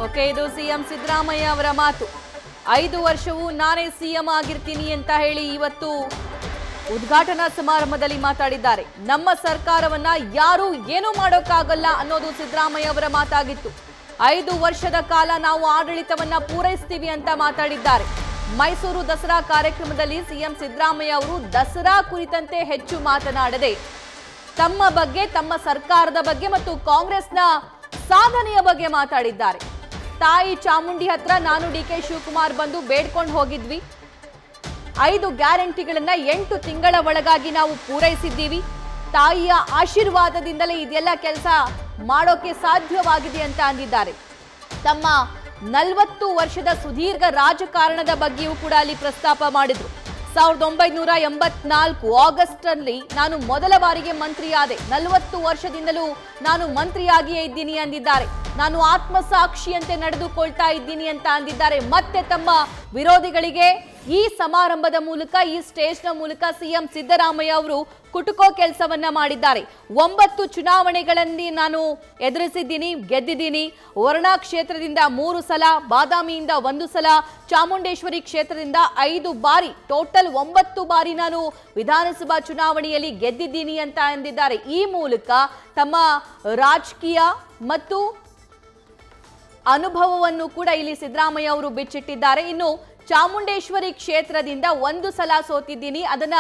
Okay, ಇದು CM Siddaramaiah ಅವರ ಮಾತು. 5 ವರ್ಷವೂ ನಾನೇ ಸಿಎಂ ಆಗಿರ್ತೀನಿ ಅಂತ ಹೇಳಿ ಇವತ್ತು ಉದ್ಘಾಟನಾ ಸಮಾರಂಭದಲ್ಲಿ ಮಾತಾಡಿದ್ದಾರೆ. ನಮ್ಮ ಸರ್ಕಾರವನ್ನ ಯಾರು ಏನೂ ಮಾಡೋಕ್ಕಾಗಲ್ಲ ಅನ್ನೋದು ಸಿದ್ದರಾಮಯ್ಯ ಅವರ ಮಾತಾಗಿತ್ತು. 5 ವರ್ಷದ ಕಾಲ ನಾವು ಆಡಳಿತವನ್ನ ಪೂರೈಸ್ತೀವಿ ಅಂತ ಮಾತಾಡಿದ್ದಾರೆ. ಮೈಸೂರು ದಸರಾ ಕಾರ್ಯಕ್ರಮದಲ್ಲಿ ಸಿಎಂ ಸಿದ್ದರಾಮಯ್ಯ ಅವರು ದಸರಾ ಕುರಿತಂತೆ ಹೆಚ್ಚು ಮಾತನಾಡದೆ ತಮ್ಮ ಬಗ್ಗೆ, ತಮ್ಮ ಸರ್ಕಾರದ ಬಗ್ಗೆ ಮತ್ತು ಕಾಂಗ್ರೆಸ್ನ ಸಾಧನೆಯ ಬಗ್ಗೆ ಮಾತಾಡಿದ್ದಾರೆ. ತಾಯಿ ಚಾಮುಂಡಿ ಹತ್ರ ನಾನು ಡಿಕೆ ಶಿವಕುಮಾರ್ ಬಂದು ಬೇಡ್ಕೊಂಡು ಹೋಗಿದ್ವಿ. 5 ಗ್ಯಾರಂಟಿಗಳನ್ನ 8 ತಿಂಗಳ ಒಳಗಾಗಿ ನಾವು ಪೂರೈಸಿದ್ದೀವಿ. ತಾಯಿಯ ಆಶೀರ್ವಾದದಿಂದಲೇ ಇದೆಲ್ಲ ಕೆಲಸ ಮಾಡೋಕೆ ಸಾಧ್ಯವಾಗಿದೆ ಅಂತ ಅಂದಿದ್ದಾರೆ. ತಮ್ಮ 40 ವರ್ಷದ ಸುದೀರ್ಘ ರಾಜಕಾರಣದ ಬಗ್ಗೆಯೂ ಕೂಡ ಅಲ್ಲಿ ಪ್ರಸ್ತಾಪ ಮಾಡಿದ್ರು. 1984 ಆಗಸ್ಟ್ ಅಲ್ಲಿ ನಾನು ಮೊದಲ ಬಾರಿಗೆ ಮಂತ್ರಿಯಾದೆ. 40 ವರ್ಷದಿಂದಲೂ ನಾನು ಮಂತ್ರಿಯಾಗಿಯೇ ಇದ್ದೀನಿ ಅಂದಿದ್ದಾರೆ. ನಾನು ಆತ್ಮಸಾಕ್ಷಿಯಂತೆ ನಡೆದುಕೊಳ್ತಾ ಇದ್ದೀನಿ ಅಂತ ಅಂದಿದ್ದಾರೆ. ಮತ್ತೆ ತಮ್ಮ ವಿರೋಧಿಗಳಿಗೆ ಈ ಸಮಾರಂಭದ ಮೂಲಕ, ಈ ಸ್ಟೇಜ್ನ ಮೂಲಕ ಸಿಎಂ ಸಿದ್ದರಾಮಯ್ಯ ಅವರು ಕುಟುಕೋ ಕೆಲಸವನ್ನ ಮಾಡಿದ್ದಾರೆ. 9 ಚುನಾವಣೆಗಳಲ್ಲಿ ನಾನು ಎದುರಿಸಿದ್ದೀನಿ, ಗೆದ್ದಿದ್ದೀನಿ. ವರ್ಣಾ ಕ್ಷೇತ್ರದಿಂದ 3 ಸಲ, ಬಾದಾಮಿಯಿಂದ 1 ಸಲ, ಚಾಮುಂಡೇಶ್ವರಿ ಕ್ಷೇತ್ರದಿಂದ 5 ಬಾರಿ, ಟೋಟಲ್ 9 ಬಾರಿ ನಾನು ವಿಧಾನಸಭಾ ಚುನಾವಣೆಯಲ್ಲಿ ಗೆದ್ದಿದ್ದೀನಿ ಅಂತ ಅಂದಿದ್ದಾರೆ. ಈ ಮೂಲಕ ತಮ್ಮ ರಾಜಕೀಯ ಮತ್ತು ಅನುಭವವನ್ನು ಕೂಡ ಇಲ್ಲಿ ಸಿದ್ದರಾಮಯ್ಯ ಅವರು ಬಿಚ್ಚಿಟ್ಟಿದ್ದಾರೆ. ಇನ್ನು ಚಾಮುಂಡೇಶ್ವರಿ ಕ್ಷೇತ್ರದಿಂದ 1 ಸಲ ಸೋತಿದ್ದೀನಿ. ಅದನ್ನ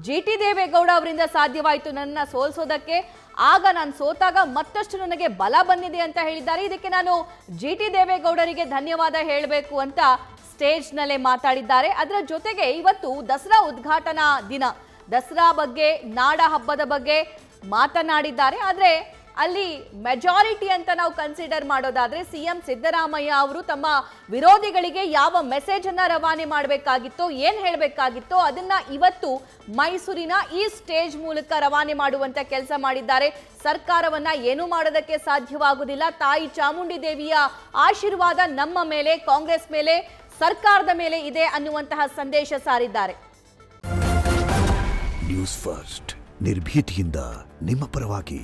ಜಿಟಿ ದೇವೇಗೌಡ ಅವರಿಂದ ಸಾಧ್ಯವಾಯಿತು ನನ್ನ ಸೋಲಿಸೋದಕ್ಕೆ. ಆಗ ನಾನು ಸೋತಾಗ ಮತ್ತಷ್ಟು ನನಗೆ ಬಲ ಬಂದಿದೆ ಅಂತ ಹೇಳಿದ್ದಾರೆ. ಇದಕ್ಕೆ ನಾನು ಜಿಟಿ ದೇವೇಗೌಡರಿಗೆ ಧನ್ಯವಾದ ಹೇಳಬೇಕು ಅಂತ ಸ್ಟೇಜ್ನಲ್ಲೇ ಮಾತಾಡಿದ್ದಾರೆ. ಅದರ ಜೊತೆಗೆ ಇವತ್ತು ದಸರಾ ಉದ್ಘಾಟನಾ ದಿನ, ದಸರಾ ಬಗ್ಗೆ, ನಾಡ ಹಬ್ಬದ ಬಗ್ಗೆ ಮಾತನಾಡಿದ್ದಾರೆ. ಆದರೆ ಅಲ್ಲಿ ಮೆಜಾರಿಟಿ ಅಂತ ನಾವು ಕನ್ಸಿಡರ್ ಮಾಡೋದಾದ್ರೆ ಸಿಎಂ ಸಿದ್ದರಾಮಯ್ಯ ಅವರು ತಮ್ಮ ವಿರೋಧಿಗಳಿಗೆ ಯಾವ ಮೆಸೇಜ್ ಅನ್ನ ರವಾನೆ ಮಾಡಬೇಕಾಗಿತ್ತೋ, ಏನ್ ಹೇಳಬೇಕಾಗಿತ್ತೋ ಅದನ್ನ ಇವತ್ತು ಮೈಸೂರಿನ ಈ ಸ್ಟೇಜ್ ಮೂಲಕ ರವಾನೆ ಮಾಡುವಂತ ಕೆಲಸ ಮಾಡಿದ್ದಾರೆ. ಸರ್ಕಾರವನ್ನ ಏನೂ ಮಾಡೋದಕ್ಕೆ ಸಾಧ್ಯವಾಗುವುದಿಲ್ಲ. ತಾಯಿ ಚಾಮುಂಡಿ ದೇವಿಯ ಆಶೀರ್ವಾದ ನಮ್ಮ ಮೇಲೆ, ಕಾಂಗ್ರೆಸ್ ಮೇಲೆ, ಸರ್ಕಾರದ ಮೇಲೆ ಇದೆ ಅನ್ನುವಂತಹ ಸಂದೇಶ ಸಾರಿದ್ದಾರೆ. ನ್ಯೂಸ್ ಫಸ್ಟ್, ನಿರ್ಭೀತಿಯಿಂದ ನಿಮ್ಮ ಪರವಾಗಿ.